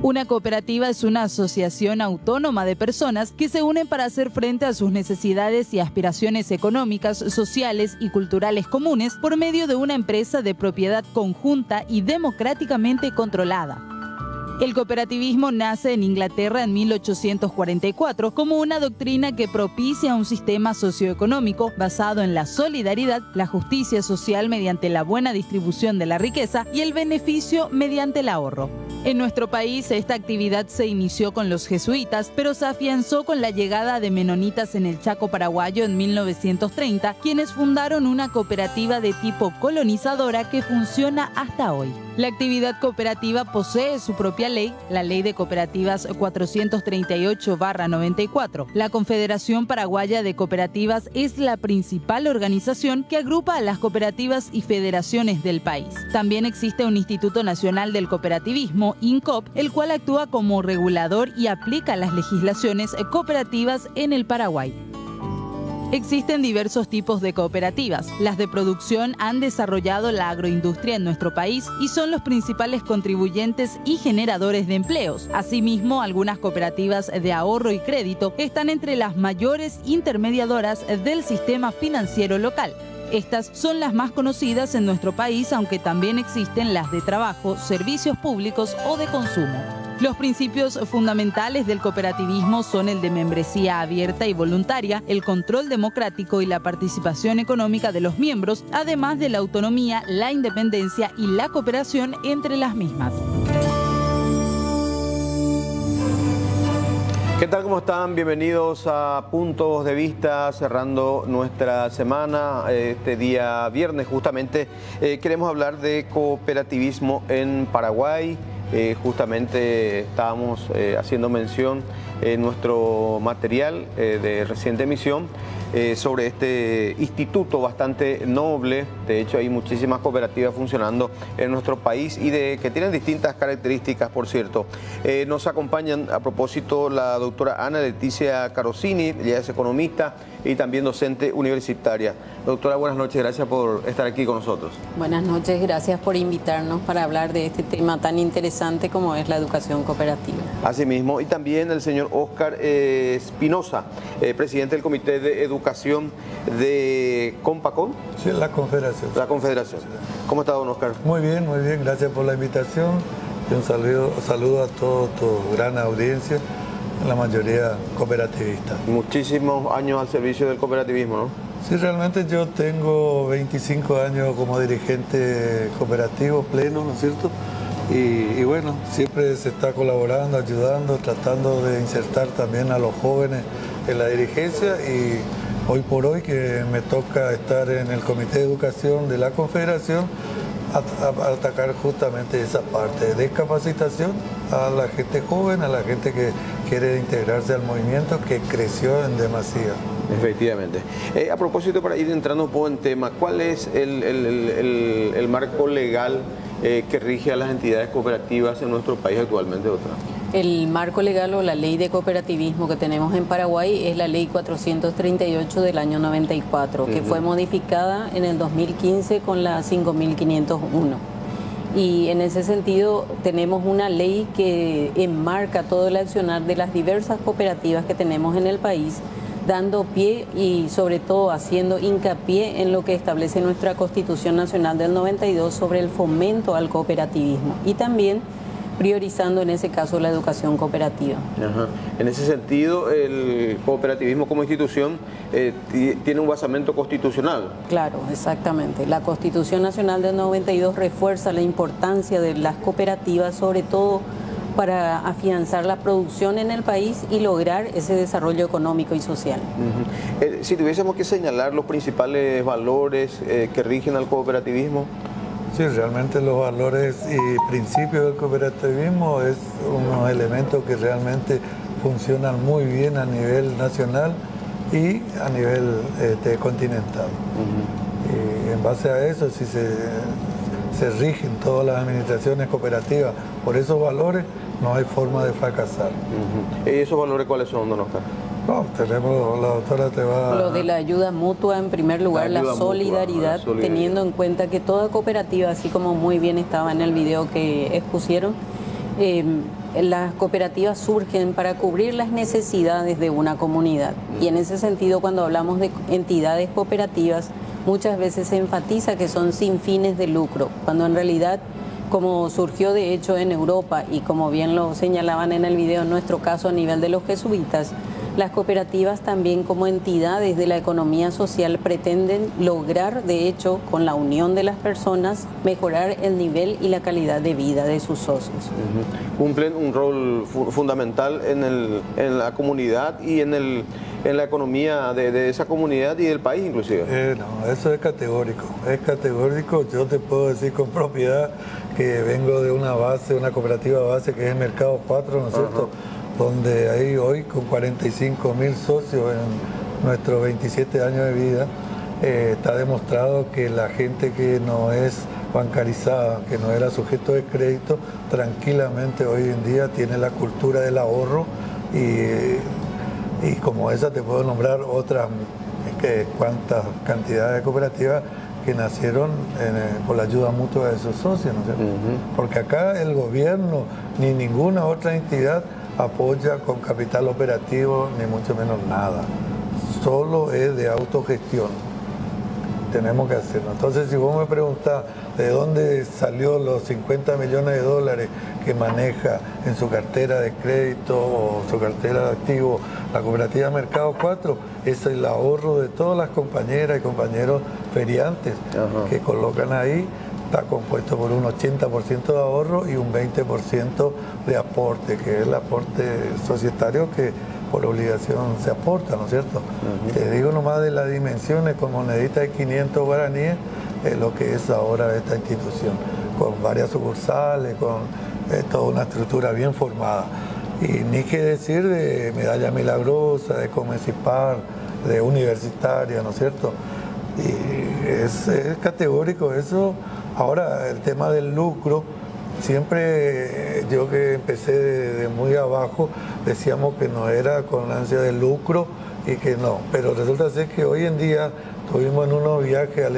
Una cooperativa es una asociación autónoma de personas que se unen para hacer frente a sus necesidades y aspiraciones económicas, sociales y culturales comunes por medio de una empresa de propiedad conjunta y democráticamente controlada. El cooperativismo nace en Inglaterra en 1844 como una doctrina que propicia un sistema socioeconómico basado en la solidaridad, la justicia social mediante la buena distribución de la riqueza y el beneficio mediante el ahorro. En nuestro país, esta actividad se inició con los jesuitas, pero se afianzó con la llegada de menonitas en el Chaco paraguayo en 1930, quienes fundaron una cooperativa de tipo colonizadora que funciona hasta hoy. La actividad cooperativa posee su propia ley, la Ley de Cooperativas 438/94. La Confederación Paraguaya de Cooperativas es la principal organización que agrupa a las cooperativas y federaciones del país. También existe un Instituto Nacional del Cooperativismo, INCOP, el cual actúa como regulador y aplica las legislaciones cooperativas en el Paraguay. Existen diversos tipos de cooperativas. Las de producción han desarrollado la agroindustria en nuestro país y son los principales contribuyentes y generadores de empleos. Asimismo, algunas cooperativas de ahorro y crédito están entre las mayores intermediadoras del sistema financiero local. Estas son las más conocidas en nuestro país, aunque también existen las de trabajo, servicios públicos o de consumo. Los principios fundamentales del cooperativismo son el de membresía abierta y voluntaria, el control democrático y la participación económica de los miembros, además de la autonomía, la independencia y la cooperación entre las mismas. ¿Qué tal? ¿Cómo están? Bienvenidos a Puntos de Vista, cerrando nuestra semana. Este día viernes justamente queremos hablar de cooperativismo en Paraguay. Justamente estábamos haciendo mención en nuestro material de reciente emisión sobre este instituto bastante noble. De hecho, hay muchísimas cooperativas funcionando en nuestro país y que tienen distintas características, por cierto. Nos acompañan a propósito la doctora Ana Leticia Carosini, ella es economista y también docente universitaria. Doctora, buenas noches, gracias por estar aquí con nosotros. Buenas noches, gracias por invitarnos para hablar de este tema tan interesante como es la educación cooperativa. Asimismo, y también el señor Óscar Espinosa, presidente del Comité de Educación de Compacón. Sí, la Confederación. La Confederación. ¿Cómo está, don Óscar? Muy bien, gracias por la invitación y un saludo a toda tu gran audiencia, la mayoría cooperativista. Muchísimos años al servicio del cooperativismo, ¿no? Sí, realmente yo tengo 25 años como dirigente cooperativo pleno, ¿no es cierto? Y bueno, siempre se está colaborando, ayudando, tratando de insertar también a los jóvenes en la dirigencia, y hoy por hoy que me toca estar en el Comité de Educación de la Confederación, a atacar justamente esa parte de capacitación a la gente joven, a la gente que quiere integrarse al movimiento que creció en demasía. Efectivamente. A propósito, para ir entrando un poco en tema, ¿cuál es el marco legal que rige a las entidades cooperativas en nuestro país actualmente, doctora? El marco legal o la ley de cooperativismo que tenemos en Paraguay es la ley 438 del año 94, que fue modificada en el 2015 con la 5501. Y en ese sentido tenemos una ley que enmarca todo el accionar de las diversas cooperativas que tenemos en el país, dando pie y sobre todo haciendo hincapié en lo que establece nuestra Constitución Nacional del 92 sobre el fomento al cooperativismo y también priorizando en ese caso la educación cooperativa. Ajá. En ese sentido, el cooperativismo como institución tiene un basamento constitucional. Claro, exactamente. La Constitución Nacional del 92 refuerza la importancia de las cooperativas, sobre todo para afianzar la producción en el país y lograr ese desarrollo económico y social. Si tuviésemos que señalar los principales valores que rigen al cooperativismo. Sí, realmente los valores y principios del cooperativismo es unos elementos que realmente funcionan muy bien a nivel nacional y a nivel continental. Y en base a eso, si se rigen todas las administraciones cooperativas por esos valores, no hay forma de fracasar. ¿Y esos valores cuáles son, don Óscar? No, tenemos, la doctora te va... Lo de la ayuda mutua, en primer lugar, la solidaridad, teniendo en cuenta que toda cooperativa, así como muy bien estaba en el video que expusieron, las cooperativas surgen para cubrir las necesidades de una comunidad. Y en ese sentido, cuando hablamos de entidades cooperativas, muchas veces se enfatiza que son sin fines de lucro, cuando en realidad, como surgió de hecho en Europa y como bien lo señalaban en el video, en nuestro caso a nivel de los jesuitas, las cooperativas también como entidades de la economía social pretenden lograr, de hecho, con la unión de las personas, mejorar el nivel y la calidad de vida de sus socios. Cumplen un rol fundamental en la comunidad y en la economía de esa comunidad y del país inclusive. No, eso es categórico. Yo te puedo decir con propiedad que vengo de una cooperativa base que es el Mercado 4, ¿no es cierto? Donde ahí hoy con 45.000 socios en nuestros 27 años de vida, está demostrado que la gente que no es bancarizada, que no era sujeto de crédito, tranquilamente hoy en día tiene la cultura del ahorro y como esa te puedo nombrar otras, cuántas cantidades de cooperativas que nacieron por la ayuda mutua de sus socios, ¿no es cierto? Porque acá el gobierno ni ninguna otra entidad apoya con capital operativo, ni mucho menos nada. Solo es de autogestión. Tenemos que hacerlo. Entonces, si vos me preguntás de dónde salió los 50 millones de dólares que maneja en su cartera de crédito o su cartera de activos la cooperativa Mercado 4, es el ahorro de todas las compañeras y compañeros feriantes que colocan ahí. Está compuesto por un 80% de ahorro y un 20% de aporte, que es el aporte societario que por obligación se aporta, ¿no es cierto? Te digo nomás de las dimensiones con monedita de 500 guaraníes, lo que es ahora esta institución, con varias sucursales, con toda una estructura bien formada. Y ni que decir de Medalla Milagrosa, de Comecipar, de Universitaria, ¿no es cierto? Y es categórico eso. Ahora, el tema del lucro, siempre yo que empecé de muy abajo, decíamos que no era con ansia de lucro y que no, pero resulta ser que hoy en día estuvimos en unos viajes,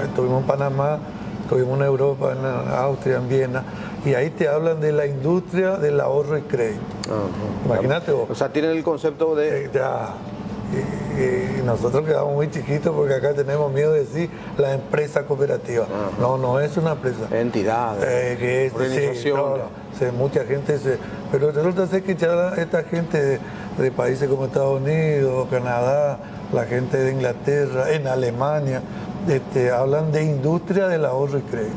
estuvimos en Panamá, estuvimos en Europa, en Austria, en Viena, y ahí te hablan de la industria del ahorro y crédito. Imagínate vos. O sea, tienen el concepto de... Y nosotros quedamos muy chiquitos porque acá tenemos miedo de decir la empresa cooperativa. No es una empresa. Entidad. Organización. Mucha gente pero resulta ser que ya esta gente de países como Estados Unidos, Canadá, la gente de Inglaterra, en Alemania, hablan de industria del ahorro y crédito.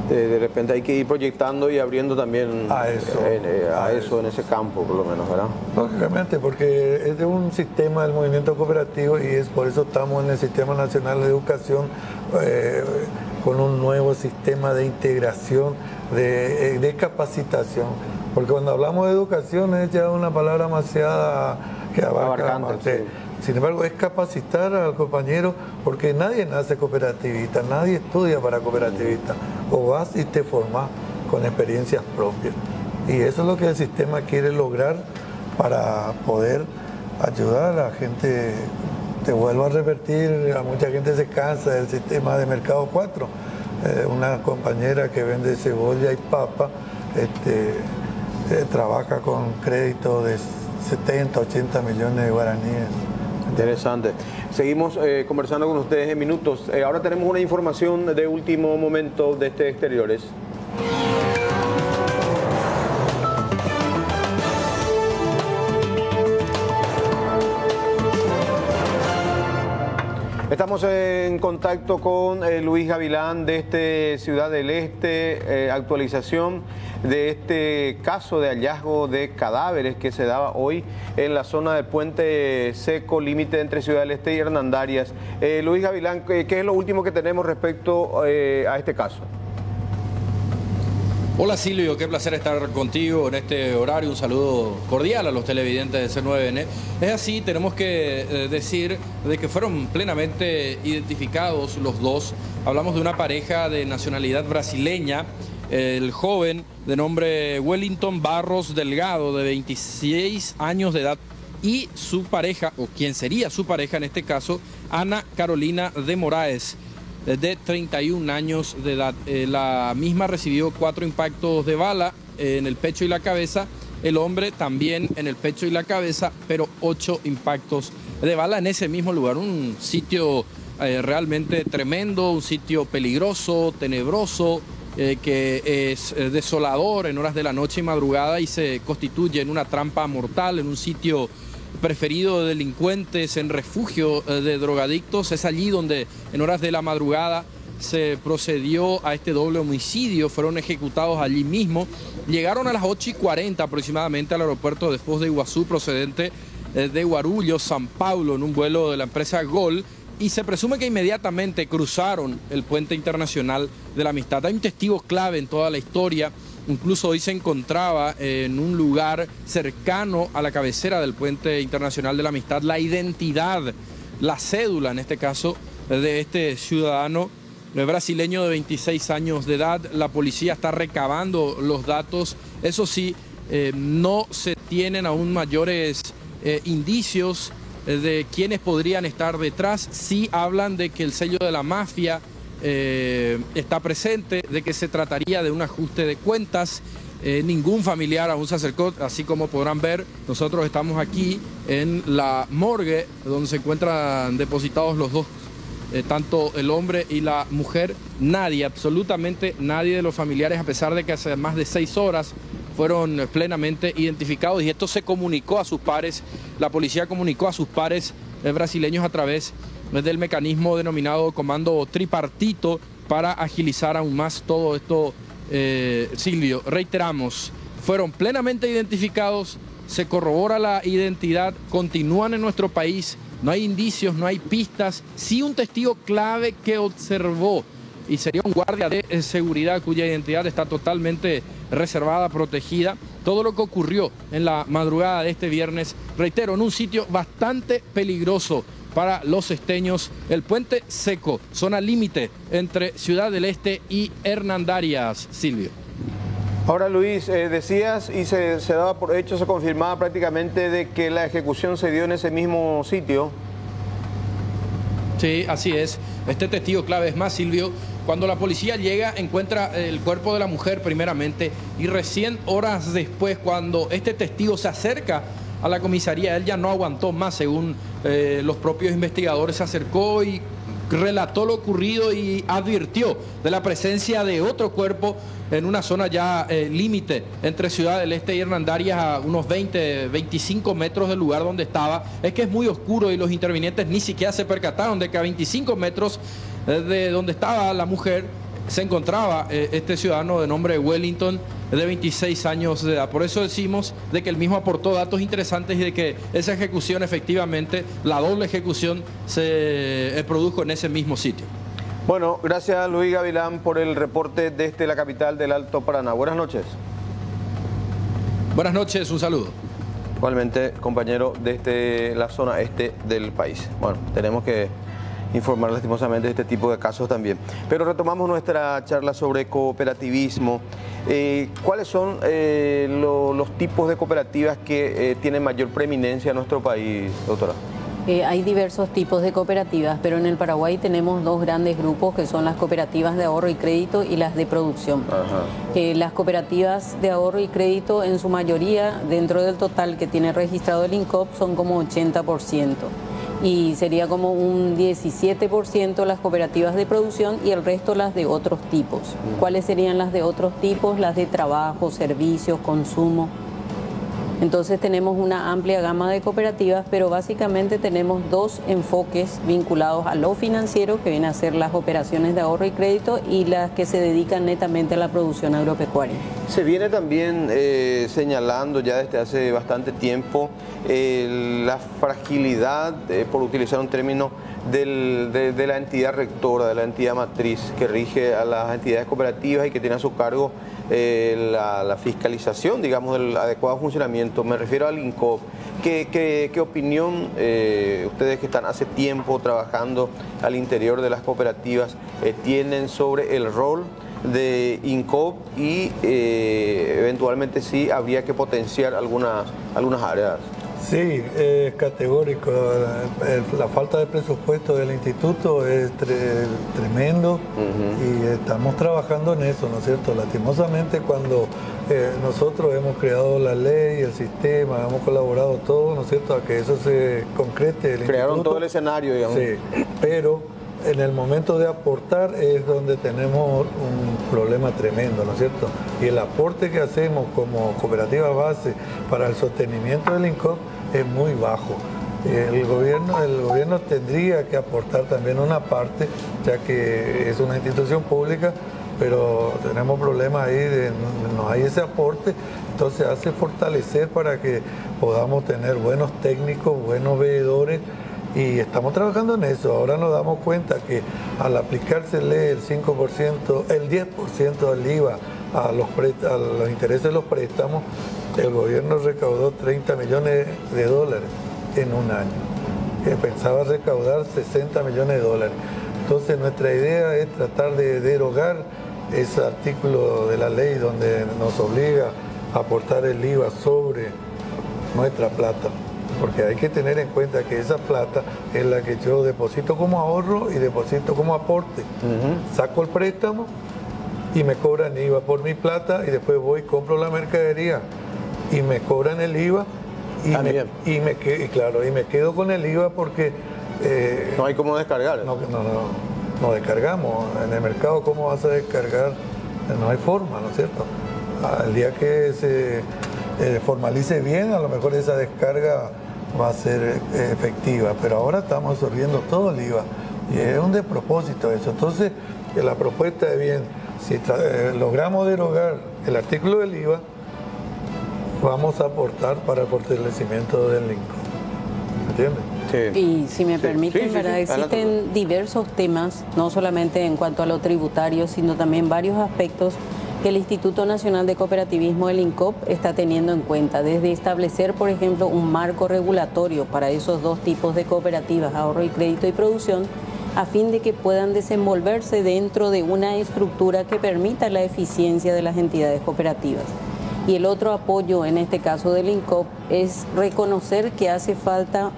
De repente hay que ir proyectando y abriendo también a eso en ese campo, por lo menos, ¿verdad? Lógicamente, porque es de un sistema del movimiento cooperativo y es por eso estamos en el Sistema Nacional de Educación con un nuevo sistema de integración, de capacitación. Porque cuando hablamos de educación es ya una palabra demasiado que abarca más. Sin embargo, es capacitar al compañero, porque nadie nace cooperativista, nadie estudia para cooperativista. O vas y te formás con experiencias propias. Y eso es lo que el sistema quiere lograr para poder ayudar a la gente. Te vuelvo a repetir, a mucha gente se cansa del sistema de Mercado 4. Una compañera que vende cebolla y papa trabaja con crédito de 70, 80 millones de guaraníes. Interesante. Seguimos conversando con ustedes en minutos. Ahora tenemos una información de último momento de Exteriores. Estamos en contacto con Luis Gavilán de Ciudad del Este, actualización de este caso de hallazgo de cadáveres que se daba hoy en la zona del Puente Seco, límite entre Ciudad del Este y Hernandarias. Luis Gavilán, ¿qué es lo último que tenemos respecto a este caso? Hola Silvio, qué placer estar contigo en este horario. Un saludo cordial a los televidentes de C9N. Es así, tenemos que decir de que fueron plenamente identificados los dos. Hablamos de una pareja de nacionalidad brasileña. El joven de nombre Wellington Barros Delgado, de 26 años de edad, y su pareja, o quien sería su pareja en este caso, Ana Carolina de Moraes, de 31 años de edad. La misma recibió 4 impactos de bala en el pecho y la cabeza, el hombre también en el pecho y la cabeza, pero 8 impactos de bala en ese mismo lugar. Un sitio realmente tremendo, un sitio peligroso, tenebroso, que es desolador en horas de la noche y madrugada y se constituye en una trampa mortal, en un sitio preferido de delincuentes, en refugio de drogadictos. Es allí donde en horas de la madrugada se procedió a este doble homicidio, fueron ejecutados allí mismo. Llegaron a las 8:40 aproximadamente al aeropuerto de Foz de Iguazú, procedente de Guarulhos, San Paulo, en un vuelo de la empresa Gol, y se presume que inmediatamente cruzaron el puente internacional de la Amistad. Hay un testigo clave en toda la historia, incluso hoy se encontraba en un lugar cercano a la cabecera del puente internacional de la Amistad la identidad, la cédula en este caso, de este ciudadano brasileño de 26 años de edad. La policía está recabando los datos, eso sí, no se tienen aún mayores indicios de quiénes podrían estar detrás. Sí hablan de que el sello de la mafia está presente, de que se trataría de un ajuste de cuentas. Ningún familiar aún se acercó, así como podrán ver, nosotros estamos aquí en la morgue donde se encuentran depositados los dos, tanto el hombre y la mujer. Nadie, absolutamente nadie de los familiares, a pesar de que hace más de 6 horas fueron plenamente identificados, y esto se comunicó a sus pares, la policía comunicó a sus pares brasileños a través del mecanismo denominado Comando Tripartito para agilizar aún más todo esto. Silvio, reiteramos, fueron plenamente identificados, se corrobora la identidad, continúan en nuestro país, no hay indicios, no hay pistas, sí un testigo clave que observó, y sería un guardia de seguridad cuya identidad está totalmente reservada, protegida. Todo lo que ocurrió en la madrugada de este viernes, reitero, en un sitio bastante peligroso para los esteños, el Puente Seco, zona límite entre Ciudad del Este y Hernandarias. Silvio. Ahora, Luis, decías y se daba por hecho, se confirmaba prácticamente de que la ejecución se dio en ese mismo sitio. Sí, así es. Este testigo clave, es más, Silvio, cuando la policía llega, encuentra el cuerpo de la mujer primeramente, y recién horas después, cuando este testigo se acerca a la comisaría, él ya no aguantó más, según los propios investigadores, se acercó y relató lo ocurrido y advirtió de la presencia de otro cuerpo en una zona ya límite entre Ciudad del Este y Hernandarias, a unos 25 metros del lugar donde estaba. Es que es muy oscuro y los intervinientes ni siquiera se percataron de que a 25 metros de donde estaba la mujer se encontraba este ciudadano de nombre Wellington, de 26 años de edad. Por eso decimos de que el mismo aportó datos interesantes y de que esa ejecución, efectivamente, la doble ejecución, se produjo en ese mismo sitio. Bueno, gracias Luis Gavilán por el reporte desde la capital del Alto Paraná. Buenas noches. Buenas noches, un saludo. Igualmente, compañero, desde la zona este del país. Bueno, tenemos que informar lastimosamente de este tipo de casos también. Pero retomamos nuestra charla sobre cooperativismo. ¿Cuáles son los tipos de cooperativas que tienen mayor preeminencia en nuestro país, doctora? Hay diversos tipos de cooperativas, pero en el Paraguay tenemos dos grandes grupos, que son las cooperativas de ahorro y crédito y las de producción. Las cooperativas de ahorro y crédito, en su mayoría, dentro del total que tiene registrado el INCOP, son como 80%. Y sería como un 17% las cooperativas de producción y el resto las de otros tipos. ¿Cuáles serían las de otros tipos? Las de trabajo, servicios, consumo. Entonces tenemos una amplia gama de cooperativas, pero básicamente tenemos dos enfoques vinculados a lo financiero, que vienen a ser las operaciones de ahorro y crédito, y las que se dedican netamente a la producción agropecuaria. Se viene también señalando ya desde hace bastante tiempo la fragilidad, por utilizar un término, de la entidad rectora, de la entidad matriz que rige a las entidades cooperativas y que tiene a su cargo la fiscalización, digamos, del adecuado funcionamiento. Me refiero al INCOP. ¿Qué opinión ustedes, que están hace tiempo trabajando al interior de las cooperativas, tienen sobre el rol de INCOP y eventualmente sí habría que potenciar algunas áreas? Sí, es categórico. La falta de presupuesto del instituto es tremendo y estamos trabajando en eso, ¿no es cierto? Lastimosamente cuando nosotros hemos creado la ley, el sistema, hemos colaborado todo, ¿no es cierto?, a que eso se concrete. Crearon todo el escenario, digamos. Sí, pero en el momento de aportar es donde tenemos un problema tremendo, ¿no es cierto? Y el aporte que hacemos como cooperativa base para el sostenimiento del INCOP es muy bajo. El gobierno tendría que aportar también una parte, ya que es una institución pública, pero tenemos problemas ahí de no hay ese aporte, entonces hace fortalecer para que podamos tener buenos técnicos, buenos veedores, y estamos trabajando en eso. Ahora nos damos cuenta que al aplicársele el 5%, el 10% del IVA a los intereses de los préstamos, el gobierno recaudó 30 millones de dólares en un año, que pensaba recaudar 60 millones de dólares. Entonces nuestra idea es tratar de derogar ese artículo de la ley donde nos obliga a aportar el IVA sobre nuestra plata, porque hay que tener en cuenta que esa plata es la que yo deposito como ahorro y deposito como aporte. Saco el préstamo y me cobran IVA por mi plata y después voy y compro la mercadería y me cobran el IVA y me quedo con el IVA porque no hay cómo descargar. No descargamos. En el mercado, ¿cómo vas a descargar? No hay forma, ¿no es cierto? El día que se formalice bien, a lo mejor esa descarga va a ser efectiva, pero ahora estamos absorbiendo todo el IVA y es un despropósito eso. Entonces, la propuesta es bien, si logramos derogar el artículo del IVA, vamos a aportar para el fortalecimiento del INCOP. ¿Entiendes? Sí. Y si me permiten, ¿verdad? Existen diversos temas, no solamente en cuanto a lo tributario, sino también varios aspectos que el Instituto Nacional de Cooperativismo, el INCOP, está teniendo en cuenta, desde establecer, por ejemplo, un marco regulatorio para esos dos tipos de cooperativas, ahorro y crédito y producción, a fin de que puedan desenvolverse dentro de una estructura que permita la eficiencia de las entidades cooperativas. Y el otro apoyo, en este caso del INCOP, es reconocer que hace falta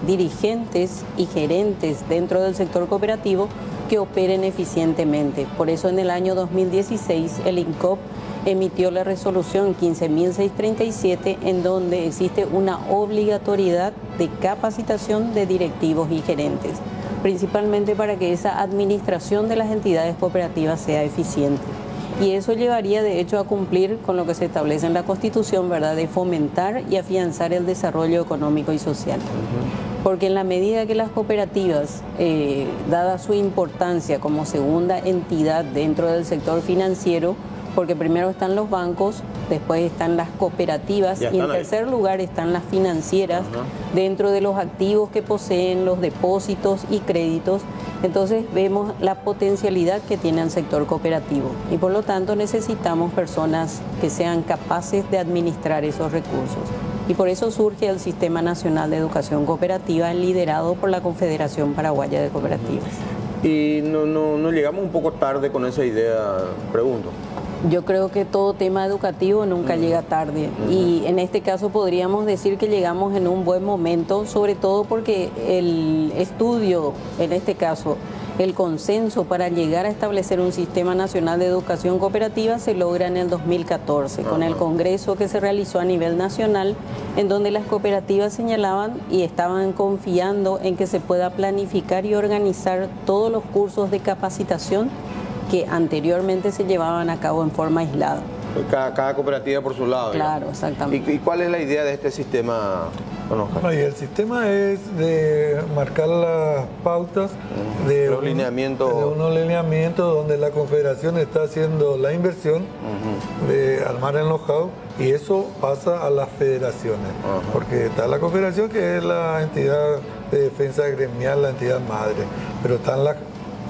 dirigentes y gerentes dentro del sector cooperativo que operen eficientemente. Por eso en el año 2016 el INCOP emitió la resolución 15.637 en donde existe una obligatoriedad de capacitación de directivos y gerentes, principalmente para que esa administración de las entidades cooperativas sea eficiente. Y eso llevaría de hecho a cumplir con lo que se establece en la Constitución, ¿verdad?, de fomentar y afianzar el desarrollo económico y social. Porque en la medida que las cooperativas, dada su importancia como segunda entidad dentro del sector financiero, porque primero están los bancos, después están las cooperativas y en tercer lugar están las financieras, dentro de los activos que poseen, los depósitos y créditos. Entonces vemos la potencialidad que tiene el sector cooperativo y por lo tanto necesitamos personas que sean capaces de administrar esos recursos. Y por eso surge el Sistema Nacional de Educación Cooperativa, liderado por la Confederación Paraguaya de Cooperativas. Y no llegamos un poco tarde con esa idea, pregunto. Yo creo que todo tema educativo nunca llega tarde y en este caso podríamos decir que llegamos en un buen momento, sobre todo porque el estudio, en este caso el consenso para llegar a establecer un Sistema Nacional de Educación Cooperativa se logra en el 2014 con el congreso que se realizó a nivel nacional, en donde las cooperativas señalaban y estaban confiando en que se pueda planificar y organizar todos los cursos de capacitación que anteriormente se llevaban a cabo en forma aislada. Cada cooperativa por su lado. Claro, exactamente. ¿Y cuál es la idea de este sistema, don Oscar? No, y el sistema es de marcar las pautas de unos lineamientos donde la Confederación está haciendo la inversión de armar el know-how y eso pasa a las federaciones. Porque está la Confederación, que es la entidad de defensa gremial, la entidad madre, pero están las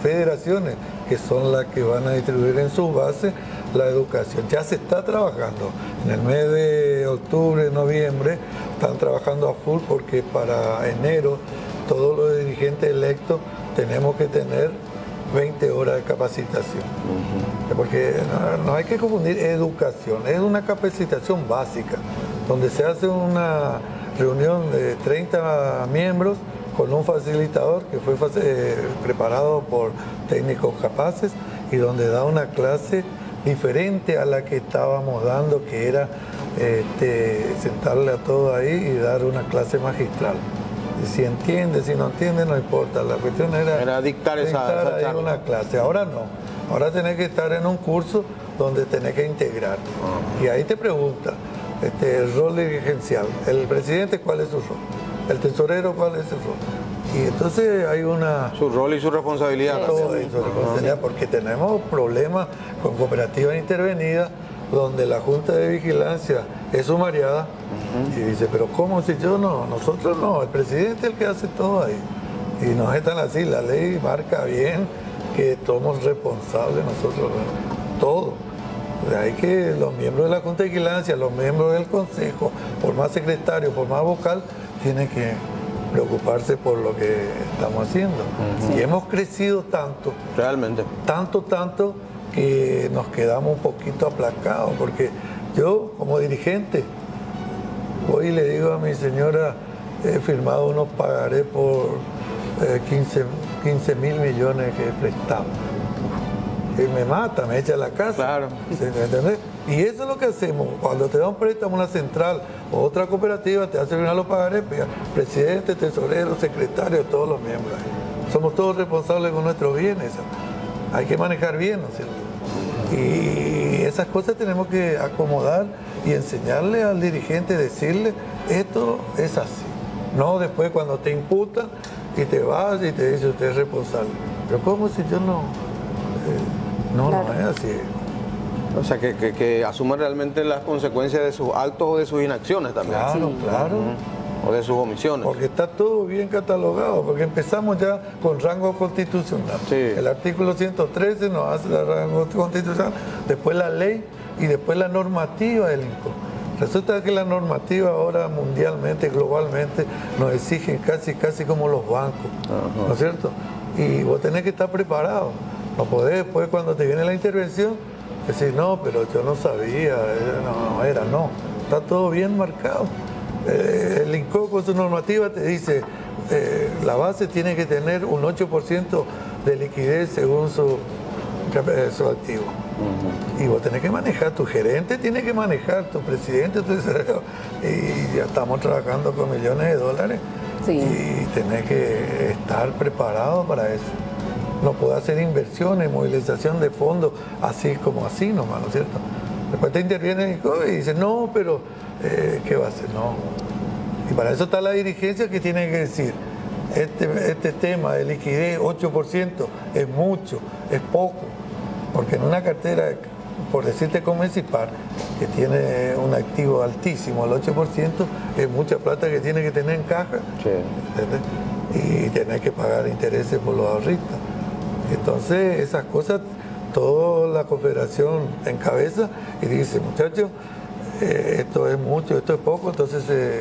federaciones, que son las que van a distribuir en sus bases la educación. Ya se está trabajando. En el mes de octubre, noviembre, están trabajando a full porque para enero todos los dirigentes electos tenemos que tener 20 horas de capacitación. Porque no hay que confundir educación, es una capacitación básica, donde se hace una reunión de 30 miembros con un facilitador que fue preparado por técnicos capaces y donde da una clase diferente a la que estábamos dando, que era sentarle a todos ahí y dar una clase magistral. Y si entiende, si no entiende, no importa. La cuestión era dictar esa ahí una clase. Ahora no. Ahora tenés que estar en un curso donde tenés que integrar. Y ahí te pregunta el rol dirigencial. El presidente, ¿cuál es su rol? El tesorero, ¿cuál es su rol? Y entonces hay su rol y su responsabilidad. Todo eso, porque tenemos problemas con cooperativas intervenidas donde la Junta de Vigilancia es sumariada y dice, pero ¿cómo si yo no? Nosotros no, el presidente es el que hace todo ahí. Y no es tan así, la ley marca bien que somos responsables nosotros, todo. De ahí que los miembros de la Junta de Vigilancia, los miembros del Consejo, por más secretario, por más vocal, tienen que preocuparse por lo que estamos haciendo. Y hemos crecido tanto, realmente, tanto, que nos quedamos un poquito aplacados, porque yo como dirigente voy y le digo a mi señora, he firmado unos pagarés por 15 mil millones que prestamos. Y me mata, me echa a la casa. Claro. ¿Me entendés? Y eso es lo que hacemos. Cuando te da un préstamo una central o otra cooperativa, te hace firmar los pagarés, presidente, tesorero, secretario, todos los miembros. Somos todos responsables con nuestros bienes. Hay que manejar bien, ¿no es cierto? Y esas cosas tenemos que acomodar y enseñarle al dirigente, decirle, esto es así. No después cuando te imputan y te vas y te dice, usted es responsable. Pero ¿cómo si yo no? Claro. No es así. O sea, que asuman realmente las consecuencias de sus actos o de sus inacciones también. Claro, claro. O de sus omisiones. Porque está todo bien catalogado, porque empezamos ya con rango constitucional. Sí. El artículo 113 nos hace el rango constitucional, después la ley y después la normativa del INCO. Resulta que la normativa ahora mundialmente, globalmente, nos exigen casi como los bancos, ¿no es cierto? Y vos tenés que estar preparado. No podés después cuando te viene la intervención decir, no, pero yo no sabía, no. Está todo bien marcado. El INCO con su normativa te dice, la base tiene que tener un 8% de liquidez según su activo. Y vos tenés que manejar, tu gerente tiene que manejar, tu presidente, tu tesorero, y ya estamos trabajando con millones de dólares. Sí. Y tenés que estar preparado para eso. No podés hacer inversiones, movilización de fondos, así como así nomás, ¿no es cierto? Después te interviene y dice, no, pero ¿qué va a hacer? No. Y para eso está la dirigencia que tiene que decir, este tema de liquidez, 8%, es mucho, es poco. Porque en una cartera, por decirte como Ecipar, que tiene un activo altísimo, el 8%, es mucha plata que tiene que tener en caja. Sí. ¿Entendés? Y tiene que pagar intereses por los ahorristas. Entonces, esas cosas, toda la Confederación encabeza y dice, muchachos, esto es mucho, esto es poco, entonces se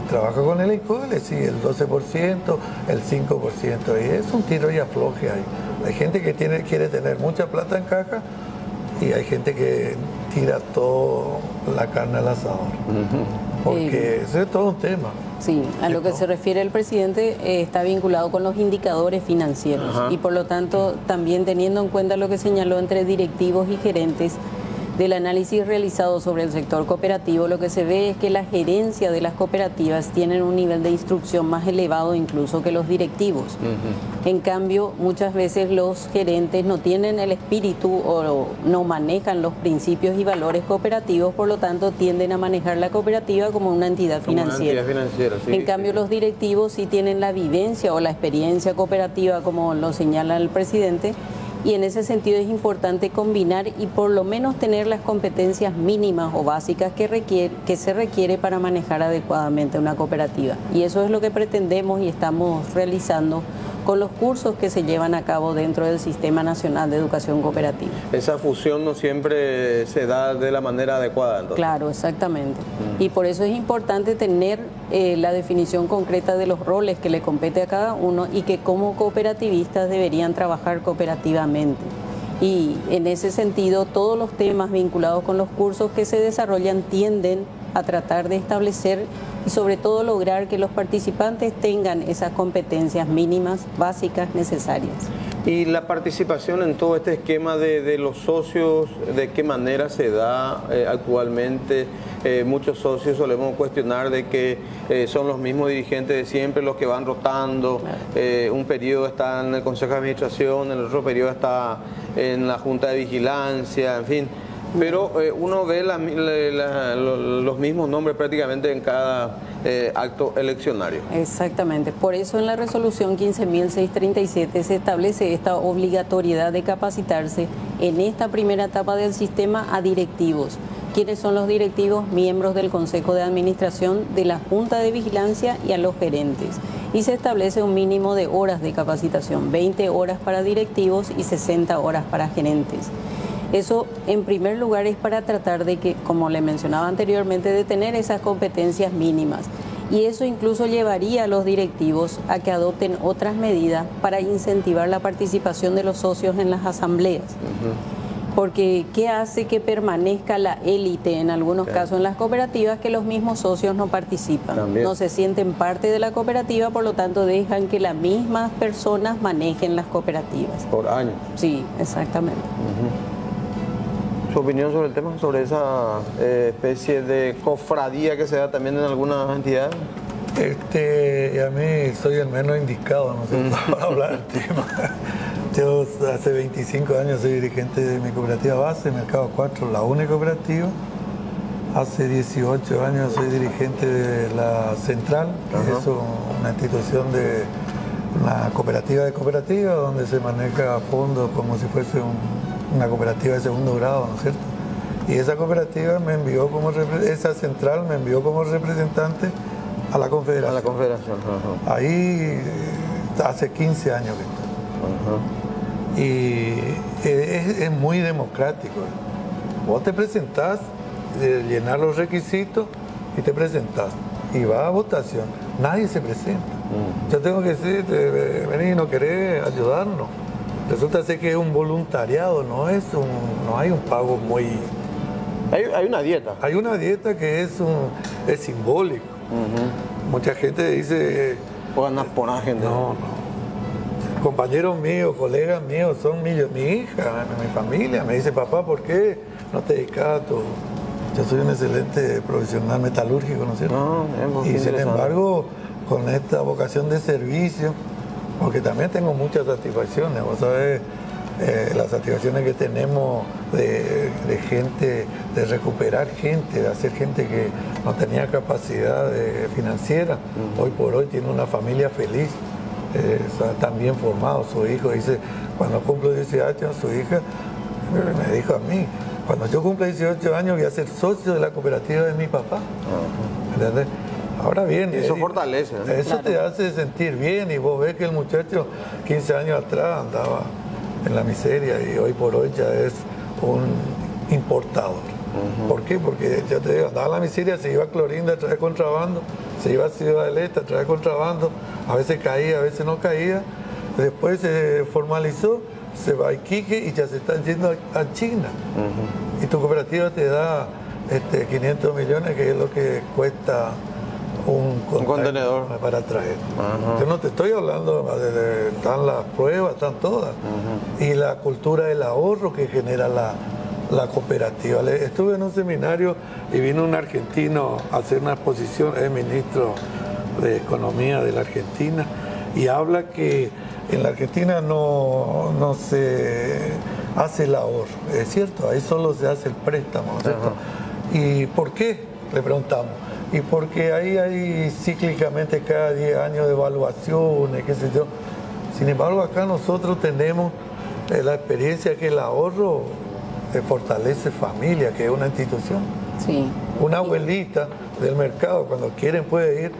trabaja con el INCO, le sigue el 12%, el 5%, y es un tiro y afloje ahí. Hay gente que quiere tener mucha plata en caja y hay gente que tira toda la carne al asador, porque ese es todo un tema. Sí, a lo que se refiere el presidente está vinculado con los indicadores financieros. Y por lo tanto también teniendo en cuenta lo que señaló entre directivos y gerentes del análisis realizado sobre el sector cooperativo, lo que se ve es que la gerencia de las cooperativas tienen un nivel de instrucción más elevado incluso que los directivos. En cambio, muchas veces los gerentes no tienen el espíritu o no manejan los principios y valores cooperativos, por lo tanto tienden a manejar la cooperativa como una entidad financiera. Sí, en cambio, los directivos sí tienen la vivencia o la experiencia cooperativa, como lo señala el presidente, y en ese sentido es importante combinar y por lo menos tener las competencias mínimas o básicas que se requiere para manejar adecuadamente una cooperativa. Y eso es lo que pretendemos y estamos realizando con los cursos que se llevan a cabo dentro del Sistema Nacional de Educación Cooperativa. Esa fusión no siempre se da de la manera adecuada, entonces. Claro, exactamente. Y por eso es importante tener la definición concreta de los roles que le compete a cada uno y que como cooperativistas deberían trabajar cooperativamente. Y en ese sentido, todos los temas vinculados con los cursos que se desarrollan tienden a tratar de establecer y sobre todo lograr que los participantes tengan esas competencias mínimas, básicas, necesarias. Y la participación en todo este esquema de los socios, ¿de qué manera se da actualmente? Muchos socios solemos cuestionar de que son los mismos dirigentes de siempre los que van rotando. Claro. Un periodo está en el Consejo de Administración, el otro periodo está en la Junta de Vigilancia, en fin. Pero uno ve los mismos nombres prácticamente en cada acto eleccionario. Exactamente. Por eso en la resolución 15.637 se establece esta obligatoriedad de capacitarse en esta primera etapa del sistema a directivos. ¿Quiénes son los directivos? Miembros del Consejo de Administración, de la Junta de Vigilancia y a los gerentes. Y se establece un mínimo de horas de capacitación, 20 horas para directivos y 60 horas para gerentes. Eso, en primer lugar, es para tratar de que, como le mencionaba anteriormente, de tener esas competencias mínimas. Y eso incluso llevaría a los directivos a que adopten otras medidas para incentivar la participación de los socios en las asambleas. Porque, ¿qué hace que permanezca la élite, en algunos casos en las cooperativas, que los mismos socios no participan? También. No se sienten parte de la cooperativa, por lo tanto dejan que las mismas personas manejen las cooperativas. Por años. Sí, exactamente. ¿Su opinión sobre el tema, sobre esa especie de cofradía que se da también en algunas entidades? A mí soy el menos indicado, no sé, para hablar del tema. Yo hace 25 años soy dirigente de mi cooperativa base, Mercado 4, la única cooperativa. Hace 18 años soy dirigente de la Central, que es una institución de una cooperativa de cooperativas, donde se maneja a fondo como si fuese una cooperativa de segundo grado, ¿no es cierto? Y esa cooperativa me envió esa central me envió como representante a la Confederación. A la Confederación. Ahí hace 15 años que estoy. Y es muy democrático. Vos te presentás, llenar los requisitos y te presentás. Y va a votación. Nadie se presenta. Yo tengo que decir, vení, no querés ayudarnos. Resulta ser que es un voluntariado, no hay un pago muy... Hay una dieta. Hay una dieta que es simbólico. Mucha gente dice... por gente. No. Compañeros míos, colegas míos, son mi hija, mi familia. Me dice, papá, ¿por qué no te dedicas a todo? Yo soy un excelente profesional metalúrgico, ¿no es cierto? Y sin embargo, con esta vocación de servicio, porque también tengo muchas satisfacciones, vos sabés, las satisfacciones que tenemos de gente, de recuperar gente, de hacer gente que no tenía capacidad financiera, hoy por hoy tiene una familia feliz, tan bien formado, su hijo dice, cuando cumplo 18 años, su hija me dijo a mí, cuando yo cumpla 18 años voy a ser socio de la cooperativa de mi papá. ¿Entendés? Ahora bien, eso fortalece, ¿no? Eso te hace sentir bien y vos ves que el muchacho 15 años atrás andaba en la miseria y hoy por hoy ya es un importador. ¿Por qué? Porque ya te digo, andaba en la miseria, se iba a Clorinda a traer contrabando, se iba a Ciudad del Este a traer contrabando, a veces caía, a veces no caía, después se formalizó, se va a Iquique y ya se están yendo a China. Y tu cooperativa te da 500 millones, que es lo que cuesta un contenedor para traer. Yo no te estoy hablando están las pruebas, están todas. Y la cultura del ahorro que genera la cooperativa. Estuve en un seminario y vino un argentino a hacer una exposición, es ministro de Economía de la Argentina, y habla que en la Argentina no se hace el ahorro. Es cierto, ahí solo se hace el préstamo, ¿no es cierto? ¿Y por qué? Le preguntamos. Y porque ahí hay cíclicamente cada 10 años de evaluaciones, qué sé yo. Sin embargo, acá nosotros tenemos la experiencia que el ahorro fortalece familia, que es una institución. Sí. Una abuelita del mercado, cuando quieren puede ir.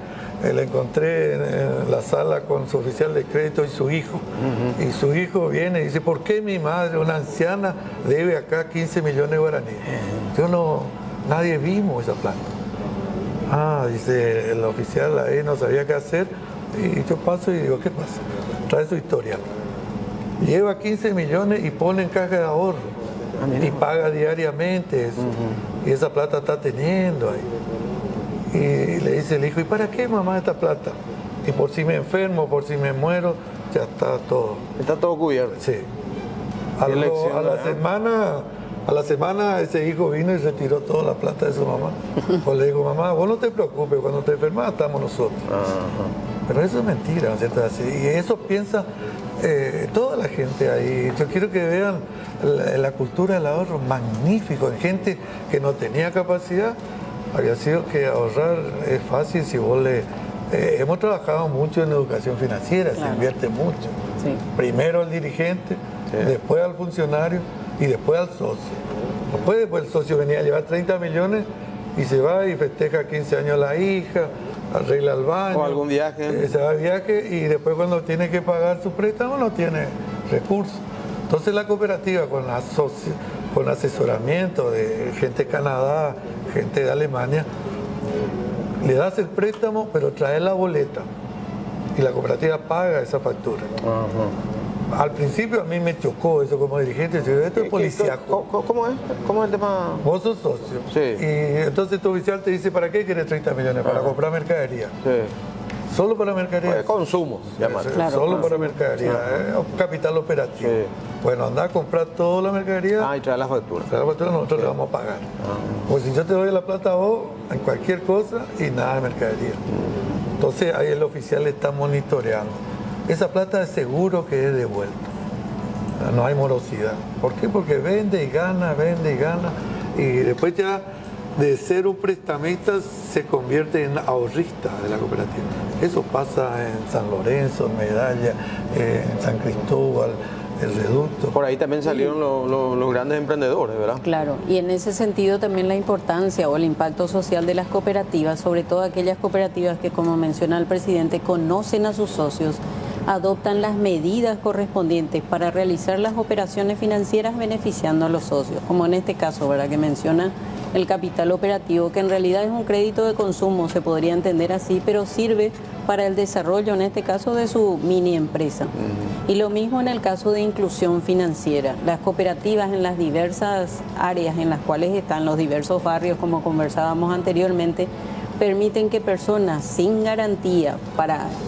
La encontré en la sala con su oficial de crédito y su hijo. Y su hijo viene y dice, ¿por qué mi madre, una anciana, debe acá 15 millones de guaraníes? Nadie vimos esa plata. Dice el oficial ahí, no sabía qué hacer. Y yo paso y digo, ¿qué pasa? Trae su historia. Lleva 15 millones y pone en caja de ahorro. Y paga diariamente eso. Y esa plata está teniendo ahí. Y le dice el hijo, ¿y para qué, mamá, esta plata? Y por si me enfermo, por si me muero, ya está todo. Está todo cubierto. Sí. A la semana ese hijo vino y retiró toda la plata de su mamá. Pues le digo, mamá, vos no te preocupes, cuando te enfermas estamos nosotros. Ajá. Pero eso es mentira, ¿no es cierto? Así, y eso piensa toda la gente ahí. Yo quiero que vean la cultura del ahorro, magnífico, en gente que no tenía capacidad. Había sido que ahorrar es fácil si vos le... hemos trabajado mucho en educación financiera, claro. Se invierte mucho. Sí. Primero al dirigente, sí. Después al funcionario y después al socio. Después el socio venía a llevar 30 millones y se va y festeja 15 años a la hija, arregla el baño. O algún viaje. Se va de viaje y después cuando tiene que pagar su préstamo no tiene recursos. Entonces la cooperativa con asesoramiento de gente de Canadá, gente de Alemania, le das el préstamo pero trae la boleta y la cooperativa paga esa factura. Ajá. Al principio a mí me chocó eso como dirigente, yo, esto es policíaco. ¿Cómo es? ¿Cómo es el tema? Vos sos socio. Sí. Y entonces tu oficial te dice, ¿para qué quieres 30 millones? Para comprar mercadería. Sí. Solo para mercadería. Pues consumo, claro, solo para mercadería, capital operativo. Sí. Bueno, anda a comprar toda la mercadería. Y trae la factura. Trae la factura, nosotros le vamos a pagar. Pues si yo te doy la plata a vos, en cualquier cosa y nada de mercadería. Entonces ahí el oficial está monitoreando. Esa plata es seguro que es devuelta. No hay morosidad. ¿Por qué? Porque vende y gana, y después ya de ser un prestamista se convierte en ahorrista de la cooperativa. Eso pasa en San Lorenzo, en Medalla, en San Cristóbal, el Reducto. Por ahí también salieron los grandes emprendedores, ¿verdad? Claro, y en ese sentido también la importancia o el impacto social de las cooperativas, sobre todo aquellas cooperativas que, como menciona el presidente, conocen a sus socios, adoptan las medidas correspondientes para realizar las operaciones financieras beneficiando a los socios, como en este caso, ¿verdad?, que menciona el capital operativo, que en realidad es un crédito de consumo, se podría entender así, pero sirve para el desarrollo, en este caso, de su mini empresa. Y lo mismo en el caso de inclusión financiera. Las cooperativas en las diversas áreas en las cuales están los diversos barrios, como conversábamos anteriormente, permiten que personas sin garantía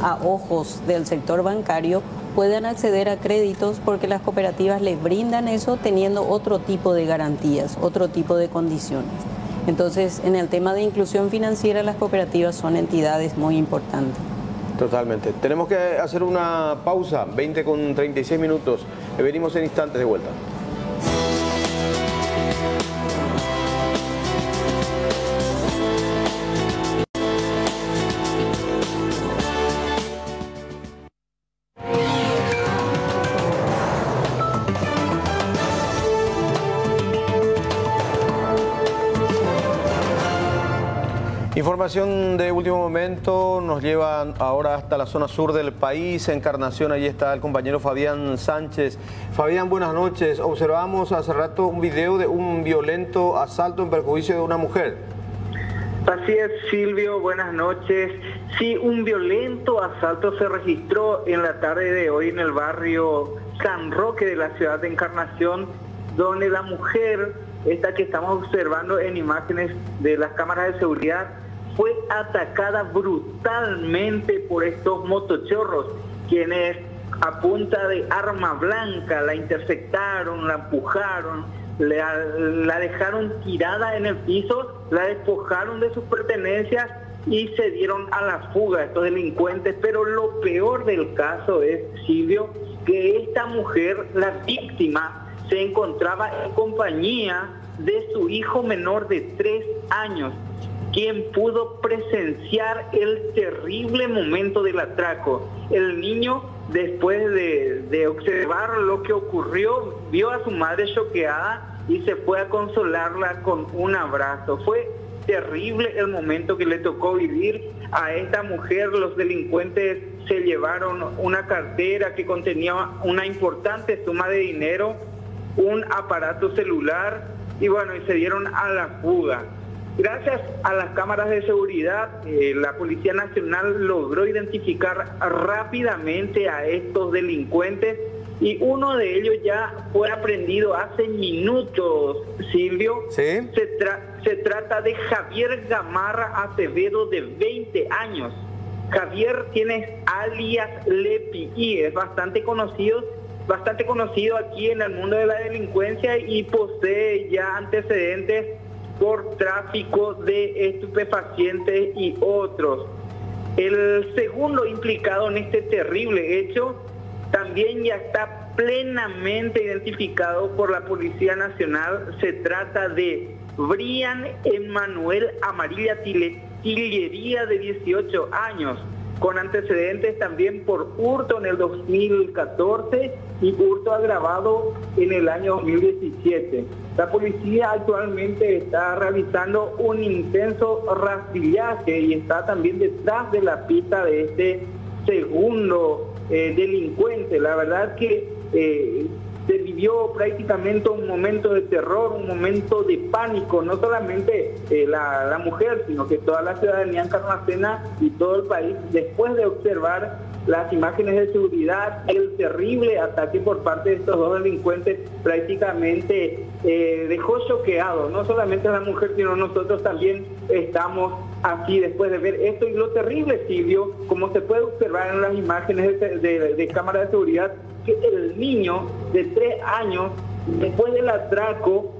a ojos del sector bancario puedan acceder a créditos porque las cooperativas les brindan eso teniendo otro tipo de garantías, otro tipo de condiciones. Entonces, en el tema de inclusión financiera, las cooperativas son entidades muy importantes. Totalmente. Tenemos que hacer una pausa, 20:36 minutos. Venimos en instantes de vuelta. Información de último momento nos lleva ahora hasta la zona sur del país, Encarnación. Allí está el compañero Fabián Sánchez. Fabián, buenas noches. Observamos hace rato un video de un violento asalto en perjuicio de una mujer. Así es, Silvio, buenas noches. Sí, un violento asalto se registró en la tarde de hoy en el barrio San Roque de la ciudad de Encarnación, donde la mujer, esta que estamos observando en imágenes de las cámaras de seguridad, fue atacada brutalmente por estos motochorros, quienes a punta de arma blanca la interceptaron, la empujaron, la dejaron tirada en el piso, la despojaron de sus pertenencias y se dieron a la fuga estos delincuentes. Pero lo peor del caso es, Silvio, que esta mujer, la víctima, se encontraba en compañía de su hijo menor de 3 años, quien pudo presenciar el terrible momento del atraco. El niño, después de observar lo que ocurrió, vio a su madre choqueada y se fue a consolarla con un abrazo. Fue terrible el momento que le tocó vivir a esta mujer. Los delincuentes se llevaron una cartera que contenía una importante suma de dinero, un aparato celular y bueno, y se dieron a la fuga. Gracias a las cámaras de seguridad, la Policía Nacional logró identificar rápidamente a estos delincuentes y uno de ellos ya fue aprendido hace minutos, Silvio. ¿Sí? Se trata de Javier Gamarra Acevedo, de 20 años. Javier tiene alias Lepi y es bastante conocido aquí en el mundo de la delincuencia y posee ya antecedentes por tráfico de estupefacientes y otros. El segundo implicado en este terrible hecho también ya está plenamente identificado por la Policía Nacional. Se trata de Brian Emanuel Amarilla Tillería, de 18 años, con antecedentes también por hurto en el 2014 y hurto agravado en el año 2017. La policía actualmente está realizando un intenso rastrillaje y está también detrás de la pista de este segundo delincuente. La verdad que se vivió prácticamente un momento de terror, un momento de pánico, no solamente la mujer, sino que toda la ciudadanía encarnacena y todo el país, después de observar las imágenes de seguridad, el terrible ataque por parte de estos dos delincuentes, prácticamente dejó choqueado, no solamente a la mujer, sino nosotros también estamos así después de ver esto. Y lo terrible, Silvio, como se puede observar en las imágenes de cámara de seguridad, que el niño de 3 años, después del atraco,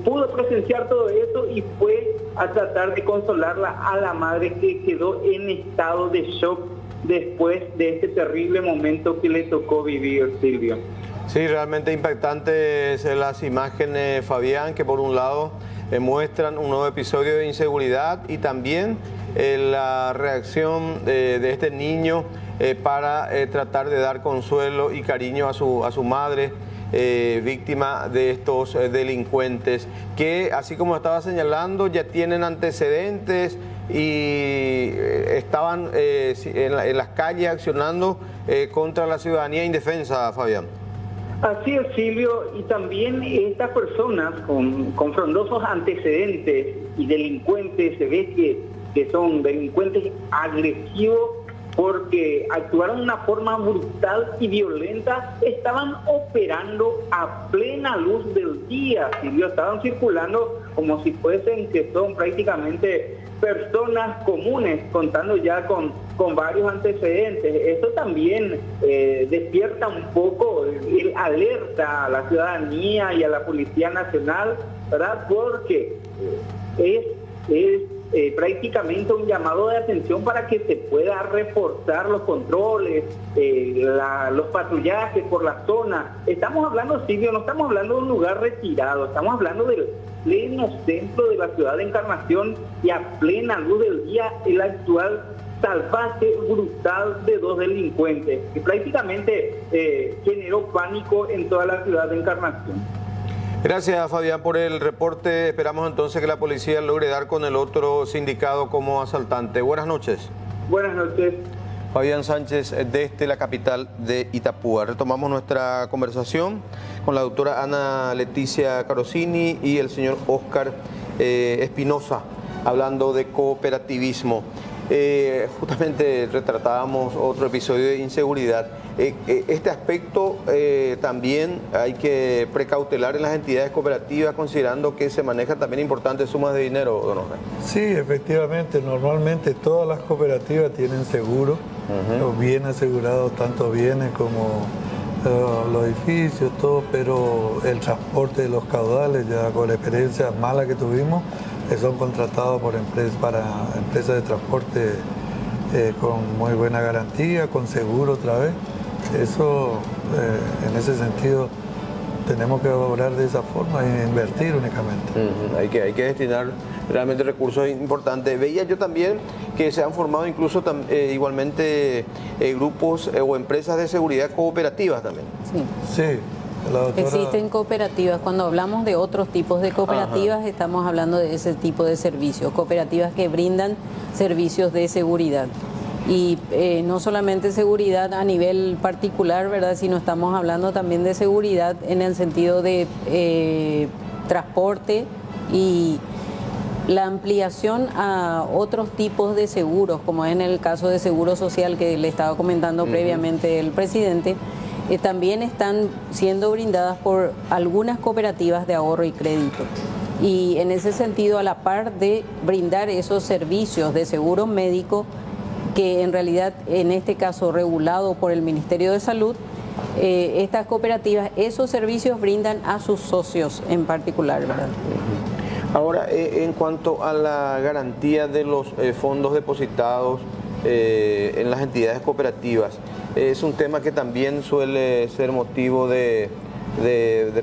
pudo presenciar todo eso y fue a tratar de consolarla a la madre, que quedó en estado de shock después de este terrible momento que le tocó vivir, Silvio. Sí, realmente impactantes las imágenes, Fabián, que por un lado muestran un nuevo episodio de inseguridad y también la reacción de este niño para tratar de dar consuelo y cariño a su madre, víctima de estos delincuentes, que así como estaba señalando ya tienen antecedentes y estaban en las calles accionando contra la ciudadanía indefensa, Fabián. Así es, Silvio, y también estas personas con frondosos antecedentes y delincuentes, se ve que son delincuentes agresivos porque actuaron de una forma brutal y violenta, estaban operando a plena luz del día, Silvio, estaban circulando como si fuesen que son prácticamente personas comunes, contando ya con varios antecedentes. Esto también despierta un poco el alerta a la ciudadanía y a la Policía Nacional, ¿verdad? Porque es prácticamente un llamado de atención para que se pueda reforzar los controles, los patrullajes por la zona. Estamos hablando, Silvio, no estamos hablando de un lugar retirado, estamos hablando del pleno centro de la ciudad de Encarnación y a plena luz del día el actual salvaje brutal de dos delincuentes que prácticamente generó pánico en toda la ciudad de Encarnación. Gracias, Fabián, por el reporte. Esperamos entonces que la policía logre dar con el otro sindicado como asaltante. Buenas noches. Buenas noches. Fabián Sánchez, desde la capital de Itapúa. Retomamos nuestra conversación con la doctora Ana Leticia Carosini y el señor Óscar Espinosa, hablando de cooperativismo. Justamente retratábamos otro episodio de inseguridad. Este aspecto también hay que precautelar en las entidades cooperativas, considerando que se manejan también importantes sumas de dinero, don Oscar. Sí, efectivamente, normalmente todas las cooperativas tienen seguro, los bien asegurados, tanto bienes como los edificios, todo, pero el transporte de los caudales, ya con la experiencia mala que tuvimos, son contratados por empresas de transporte con muy buena garantía, con seguro otra vez. Eso, en ese sentido, tenemos que obrar de esa forma e invertir únicamente. Hay que destinar realmente recursos importantes. Veía yo también que se han formado incluso igualmente grupos o empresas de seguridad cooperativas también. Sí. Sí. Existen cooperativas. Cuando hablamos de otros tipos de cooperativas, estamos hablando de ese tipo de servicios, cooperativas que brindan servicios de seguridad. Y no solamente seguridad a nivel particular, ¿verdad?, sino estamos hablando también de seguridad en el sentido de transporte y la ampliación a otros tipos de seguros, como en el caso de seguro social que le estaba comentando previamente el presidente. también están siendo brindadas por algunas cooperativas de ahorro y crédito. Y en ese sentido, a la par de brindar esos servicios de seguro médico, que en realidad en este caso regulado por el Ministerio de Salud, estas cooperativas esos servicios brindan a sus socios en particular, ¿verdad? Ahora, en cuanto a la garantía de los fondos depositados en las entidades cooperativas, es un tema que también suele ser motivo de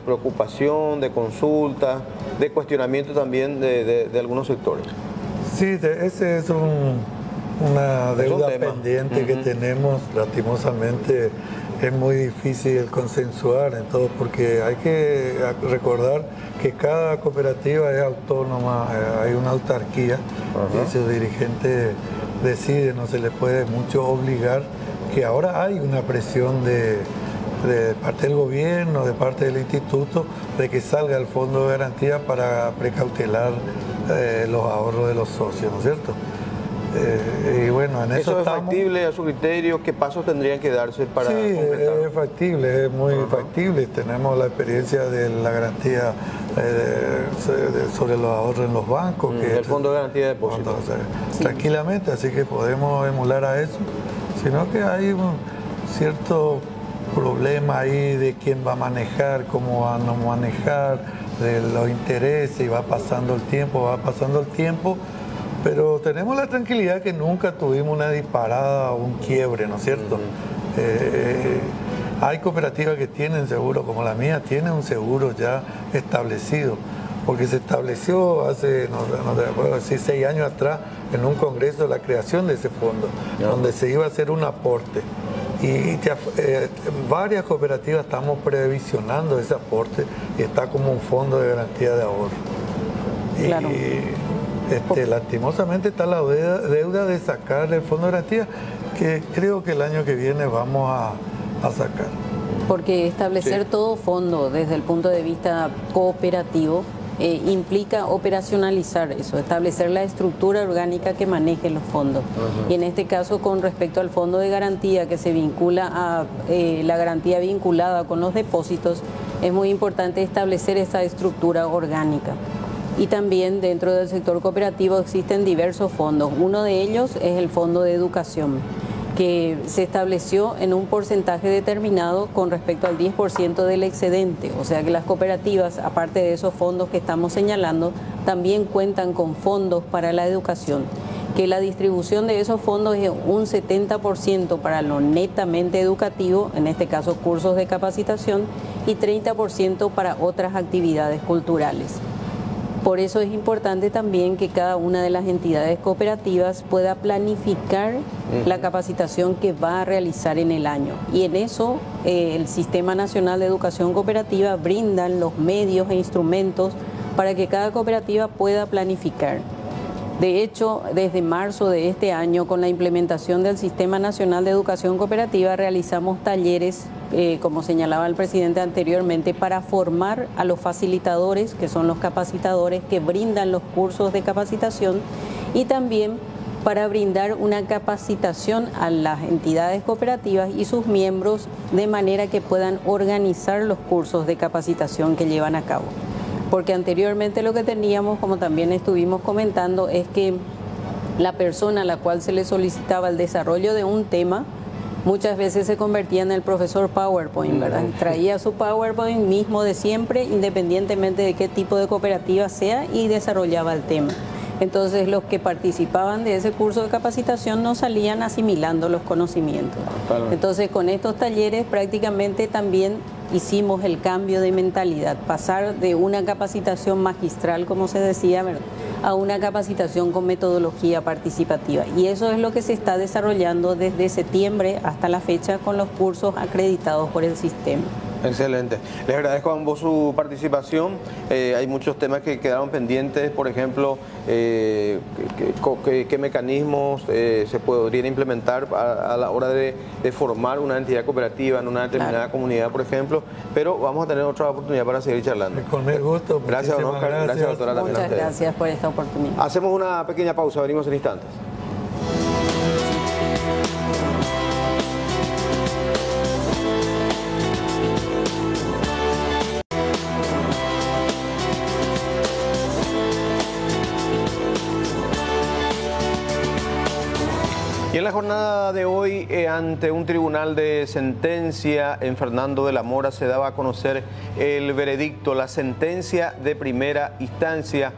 preocupación, de consulta, de cuestionamiento también de algunos sectores. Sí, ese es una deuda pendiente que tenemos. Lastimosamente es muy difícil consensuar en todo, porque hay que recordar que cada cooperativa es autónoma, hay una autarquía y su dirigente decide, no se le puede mucho obligar, que ahora hay una presión de parte del gobierno, de parte del instituto, de que salga el fondo de garantía para precautelar los ahorros de los socios, ¿no es cierto? Y bueno, en eso es estamos. factible a su criterio? ¿Qué pasos tendrían que darse para completar? Es factible, es muy factible. Tenemos la experiencia de la garantía sobre los ahorros en los bancos. El Fondo de Garantía de Depósitos. Tranquilamente, así que podemos emular a eso, sino que hay un cierto problema ahí de quién va a manejar, cómo van a manejar, de los intereses, y va pasando el tiempo, pero tenemos la tranquilidad que nunca tuvimos una disparada o un quiebre, ¿no es cierto? Hay cooperativas que tienen seguro, como la mía, tiene un seguro ya establecido, porque se estableció hace, no te acuerdo, así 6 años atrás, en un congreso, la creación de ese fondo, donde se iba a hacer un aporte. Y varias cooperativas estamos previsionando ese aporte y está como un fondo de garantía de ahorro. Claro. Y lastimosamente está la deuda de sacar el fondo de garantía, que creo que el año que viene vamos a sacar. Porque establecer todo fondo desde el punto de vista cooperativo implica operacionalizar eso, establecer la estructura orgánica que maneje los fondos. Y en este caso, con respecto al fondo de garantía que se vincula a la garantía vinculada con los depósitos, es muy importante establecer esa estructura orgánica. Y también dentro del sector cooperativo existen diversos fondos. Uno de ellos es el Fondo de Educación, que se estableció en un porcentaje determinado con respecto al 10% del excedente. O sea que las cooperativas, aparte de esos fondos que estamos señalando, también cuentan con fondos para la educación, que la distribución de esos fondos es un 70% para lo netamente educativo, en este caso cursos de capacitación, y 30% para otras actividades culturales. Por eso es importante también que cada una de las entidades cooperativas pueda planificar la capacitación que va a realizar en el año. Y en eso el Sistema Nacional de Educación Cooperativa brinda los medios e instrumentos para que cada cooperativa pueda planificar. De hecho, desde marzo de este año, con la implementación del Sistema Nacional de Educación Cooperativa, realizamos talleres, como señalaba el presidente anteriormente, para formar a los facilitadores, que son los capacitadores que brindan los cursos de capacitación, y también para brindar una capacitación a las entidades cooperativas y sus miembros, de manera que puedan organizar los cursos de capacitación que llevan a cabo. Porque anteriormente lo que teníamos, como también estuvimos comentando, es que la persona a la cual se le solicitaba el desarrollo de un tema muchas veces se convertía en el profesor PowerPoint, ¿verdad? Traía su PowerPoint mismo de siempre, independientemente de qué tipo de cooperativa sea, y desarrollaba el tema. Entonces los que participaban de ese curso de capacitación no salían asimilando los conocimientos. Entonces con estos talleres prácticamente también hicimos el cambio de mentalidad, pasar de una capacitación magistral, como se decía, ¿verdad?, a una capacitación con metodología participativa. Y eso es lo que se está desarrollando desde septiembre hasta la fecha con los cursos acreditados por el sistema. Excelente. Les agradezco a ambos su participación. Hay muchos temas que quedaron pendientes, por ejemplo, qué mecanismos se podrían implementar a la hora de formar una entidad cooperativa en una determinada comunidad, por ejemplo, pero vamos a tener otra oportunidad para seguir charlando. Con mi gusto. Gracias, don Oscar. Gracias, doctora, también a ustedes. Muchas gracias por esta oportunidad. Hacemos una pequeña pausa, venimos en instantes. jornada de hoy, ante un tribunal de sentencia en Fernando de la Mora, se daba a conocer el veredicto, la sentencia de primera instancia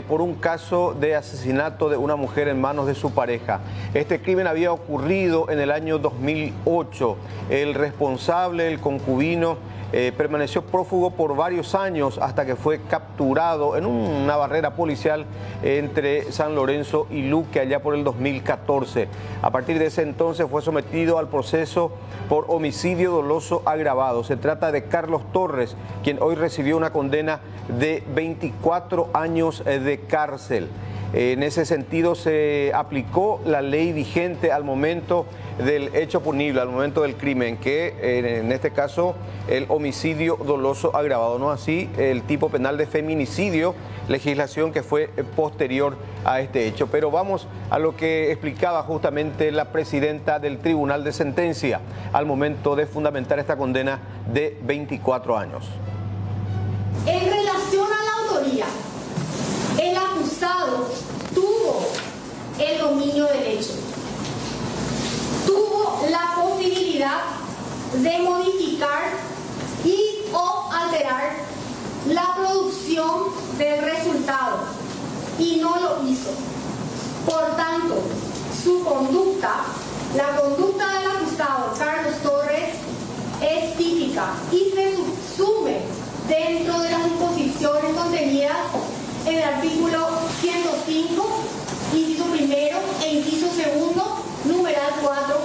por un caso de asesinato de una mujer en manos de su pareja. Este crimen había ocurrido en el año 2008. El responsable, el concubino, permaneció prófugo por varios años hasta que fue capturado en una barrera policial entre San Lorenzo y Luque allá por el 2014. A partir de ese entonces fue sometido al proceso por homicidio doloso agravado. Se trata de Carlos Torres, quien hoy recibió una condena de 24 años de cárcel. En ese sentido se aplicó la ley vigente al momento del hecho punible, al momento del crimen, que en este caso el homicidio doloso agravado, no así el tipo penal de feminicidio, legislación que fue posterior a este hecho. Pero vamos a lo que explicaba justamente la presidenta del Tribunal de Sentencia al momento de fundamentar esta condena de 24 años. En relación a la autoría, el acusado tuvo el dominio del hecho, tuvo la posibilidad de modificar y o alterar la producción del resultado y no lo hizo. Por tanto, su conducta, la conducta del acusado Carlos Torres, es típica y se subsume dentro de las disposiciones contenidas en el artículo 105, inciso primero e inciso segundo, numeral 4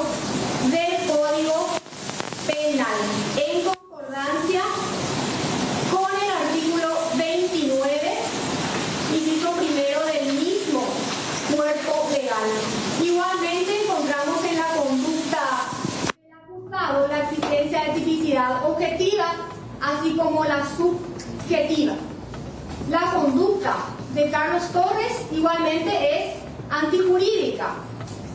del Código Penal, en concordancia con el artículo 29, inciso primero del mismo cuerpo legal. Igualmente encontramos en la conducta del acusado la existencia de tipicidad objetiva, así como la subjetiva. La conducta de Carlos Torres igualmente es antijurídica.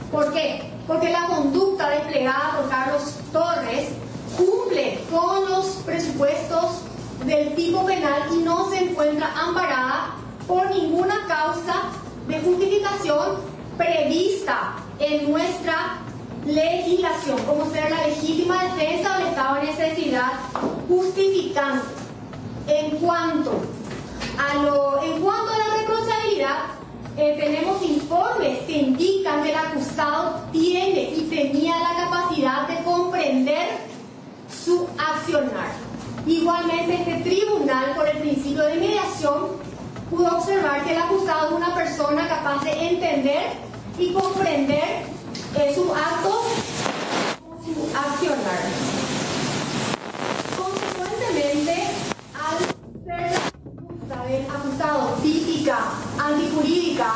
¿Por qué? Porque la conducta desplegada por Carlos Torres cumple con los presupuestos del tipo penal y no se encuentra amparada por ninguna causa de justificación prevista en nuestra legislación, como ser la legítima defensa o el estado de necesidad justificante. En cuanto a la reprochabilidad, tenemos informes que indican que el acusado tiene y tenía la capacidad de comprender su accionar. Igualmente, este tribunal, por el principio de mediación, pudo observar que el acusado es una persona capaz de entender y comprender sus actos, su accionar. Consecuentemente, al ser la conducta del acusado típica, antijurídica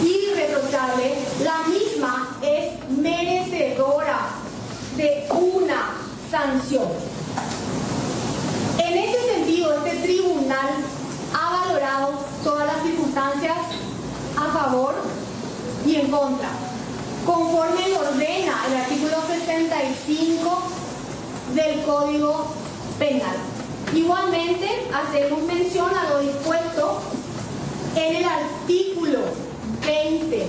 y irreprochable, la misma es merecedora de una sanción. En ese sentido, este tribunal ha valorado todas las circunstancias a favor y en contra, conforme lo ordena el artículo 65 del Código Penal. Igualmente, hacemos mención a lo dispuesto en el artículo 20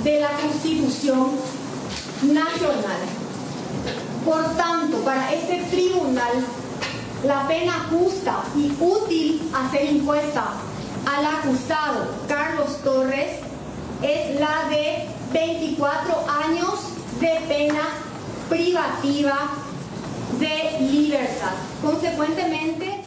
de la Constitución Nacional. Por tanto, para este tribunal, la pena justa y útil a ser impuesta al acusado Carlos Torres es la de 24 años de pena privativa de libertad. Consecuentemente,